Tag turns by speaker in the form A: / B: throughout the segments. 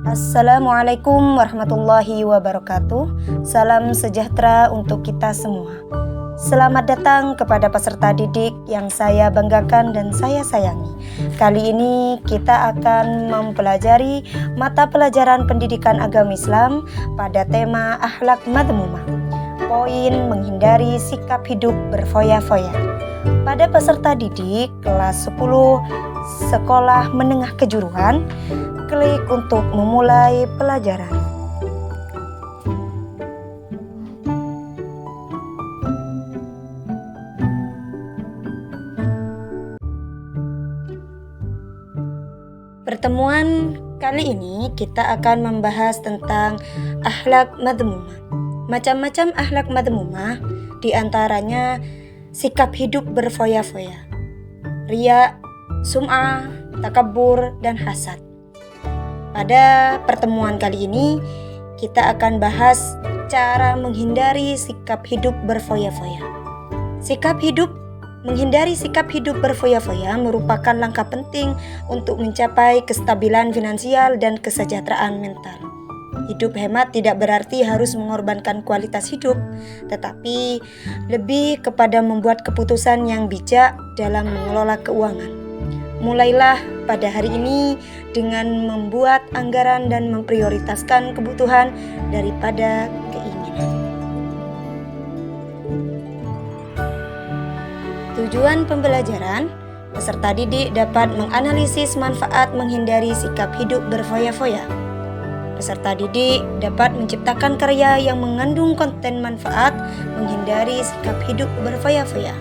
A: Assalamualaikum warahmatullahi wabarakatuh. Salam sejahtera untuk kita semua. Selamat datang kepada peserta didik yang saya banggakan dan saya sayangi. Kali ini kita akan mempelajari mata pelajaran pendidikan agama Islam pada tema akhlak madmumah. Poin menghindari sikap hidup berfoya-foya. Pada peserta didik kelas 10 sekolah menengah kejuruan, klik untuk memulai pelajaran. Pertemuan kali ini kita akan membahas tentang akhlak madmumah. Macam-macam akhlak madmumah, diantaranya sikap hidup berfoya-foya, riya, sum'ah, takabur, dan hasad. Pada pertemuan kali ini, kita akan bahas cara menghindari sikap hidup berfoya-foya. Menghindari sikap hidup berfoya-foya merupakan langkah penting untuk mencapai kestabilan finansial dan kesejahteraan mental. Hidup hemat tidak berarti harus mengorbankan kualitas hidup, tetapi lebih kepada membuat keputusan yang bijak dalam mengelola keuangan. Mulailah pada hari ini dengan membuat anggaran dan memprioritaskan kebutuhan daripada keinginan. Tujuan pembelajaran, peserta didik dapat menganalisis manfaat menghindari sikap hidup berfoya-foya. Peserta didik dapat menciptakan karya yang mengandung konten manfaat menghindari sikap hidup berfoya-foya.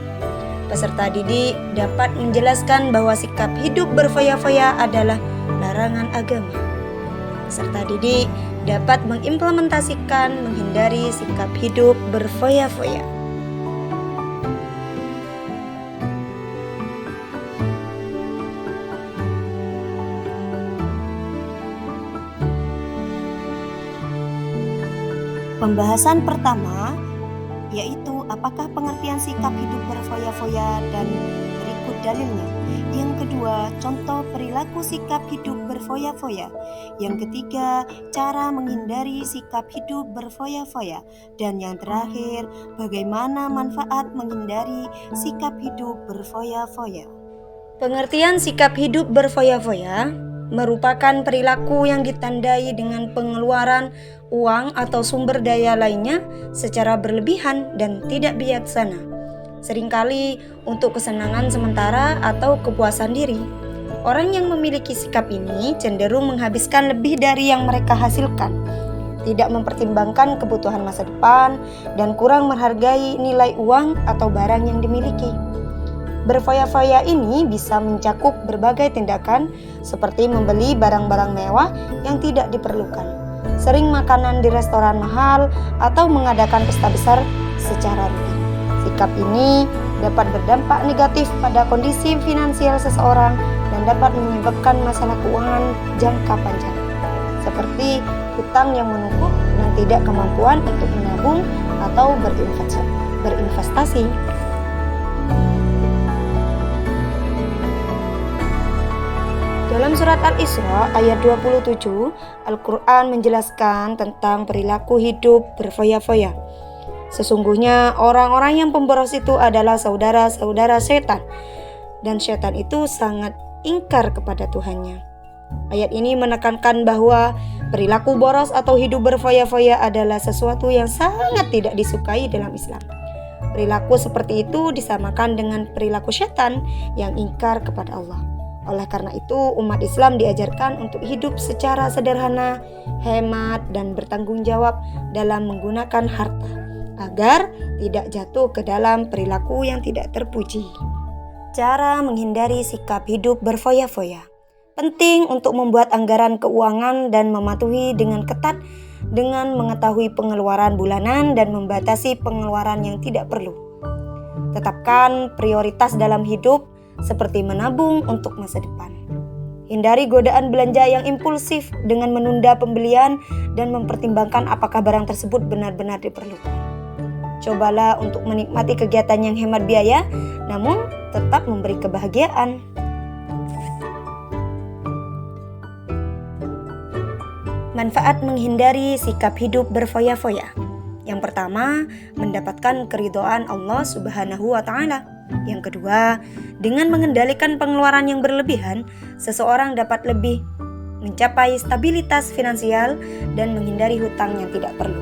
A: Peserta didik dapat menjelaskan bahwa sikap hidup berfoya-foya adalah larangan agama. Peserta didik dapat mengimplementasikan menghindari sikap hidup berfoya-foya. Pembahasan pertama yaitu apakah pengertian sikap hidup berfoya-foya dan berikut dalilnya. Yang kedua, contoh perilaku sikap hidup berfoya-foya. Yang ketiga, cara menghindari sikap hidup berfoya-foya. Dan yang terakhir, bagaimana manfaat menghindari sikap hidup berfoya-foya. Pengertian sikap hidup berfoya-foya merupakan perilaku yang ditandai dengan pengeluaran uang atau sumber daya lainnya secara berlebihan dan tidak bijaksana, seringkali untuk kesenangan sementara atau kepuasan diri. Orang yang memiliki sikap ini cenderung menghabiskan lebih dari yang mereka hasilkan, tidak mempertimbangkan kebutuhan masa depan, dan kurang menghargai nilai uang atau barang yang dimiliki. Berfoya-foya ini bisa mencakup berbagai tindakan seperti membeli barang-barang mewah yang tidak diperlukan, sering makanan di restoran mahal, atau mengadakan pesta besar secara rutin. Sikap ini dapat berdampak negatif pada kondisi finansial seseorang dan dapat menyebabkan masalah keuangan jangka panjang, seperti hutang yang menumpuk dan tidak kemampuan untuk menabung atau berinvestasi. Dalam surat Al-Isra ayat 27, Al-Quran menjelaskan tentang perilaku hidup berfoya-foya. Sesungguhnya orang-orang yang pemboros itu adalah saudara-saudara setan, dan setan itu sangat ingkar kepada Tuhannya. Ayat ini menekankan bahwa perilaku boros atau hidup berfoya-foya adalah sesuatu yang sangat tidak disukai dalam Islam. Perilaku seperti itu disamakan dengan perilaku setan yang ingkar kepada Allah. Oleh karena itu, umat Islam diajarkan untuk hidup secara sederhana, hemat, dan bertanggung jawab dalam menggunakan harta, agar tidak jatuh ke dalam perilaku yang tidak terpuji. Cara menghindari sikap hidup berfoya-foya. Penting untuk membuat anggaran keuangan dan mematuhi dengan ketat dengan mengetahui pengeluaran bulanan dan membatasi pengeluaran yang tidak perlu. Tetapkan prioritas dalam hidup, seperti menabung untuk masa depan. Hindari godaan belanja yang impulsif dengan menunda pembelian dan mempertimbangkan apakah barang tersebut benar-benar diperlukan. Cobalah untuk menikmati kegiatan yang hemat biaya, namun tetap memberi kebahagiaan. Manfaat menghindari sikap hidup berfoya-foya. Yang pertama, mendapatkan keridhaan Allah Subhanahu wa taala. Yang kedua, dengan mengendalikan pengeluaran yang berlebihan, seseorang dapat lebih mencapai stabilitas finansial dan menghindari hutang yang tidak perlu.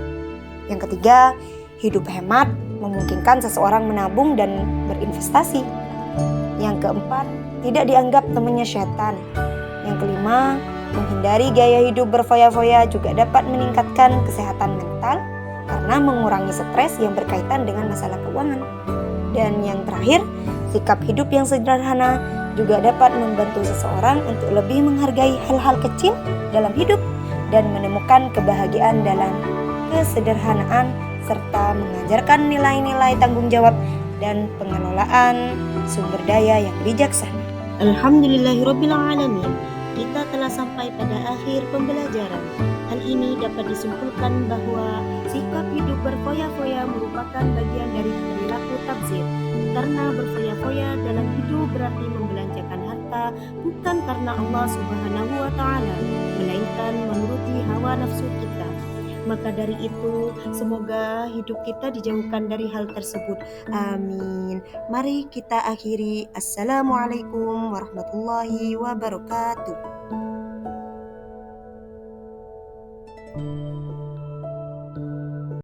A: Yang ketiga, hidup hemat memungkinkan seseorang menabung dan berinvestasi. Yang keempat, tidak dianggap temannya setan. Yang kelima, menghindari gaya hidup berfoya-foya juga dapat meningkatkan kesehatan mental karena mengurangi stres yang berkaitan dengan masalah keuangan. Dan yang terakhir, sikap hidup yang sederhana juga dapat membantu seseorang untuk lebih menghargai hal-hal kecil dalam hidup dan menemukan kebahagiaan dalam kesederhanaan serta mengajarkan nilai-nilai tanggung jawab dan pengelolaan sumber daya yang bijaksana. Alhamdulillahirrabbilalamin. Kita telah sampai pada akhir pembelajaran. Hal ini dapat disimpulkan bahwa sikap hidup berfoya-foya merupakan bagian dari perilaku tabzir. Karena berfoya-foya dalam hidup berarti membelanjakan harta bukan karena Allah Subhanahu wa taala, melainkan menuruti hawa nafsu kita. Maka dari itu, semoga hidup kita dijauhkan dari hal tersebut. Amin. Mari kita akhiri. Assalamualaikum warahmatullahi wabarakatuh.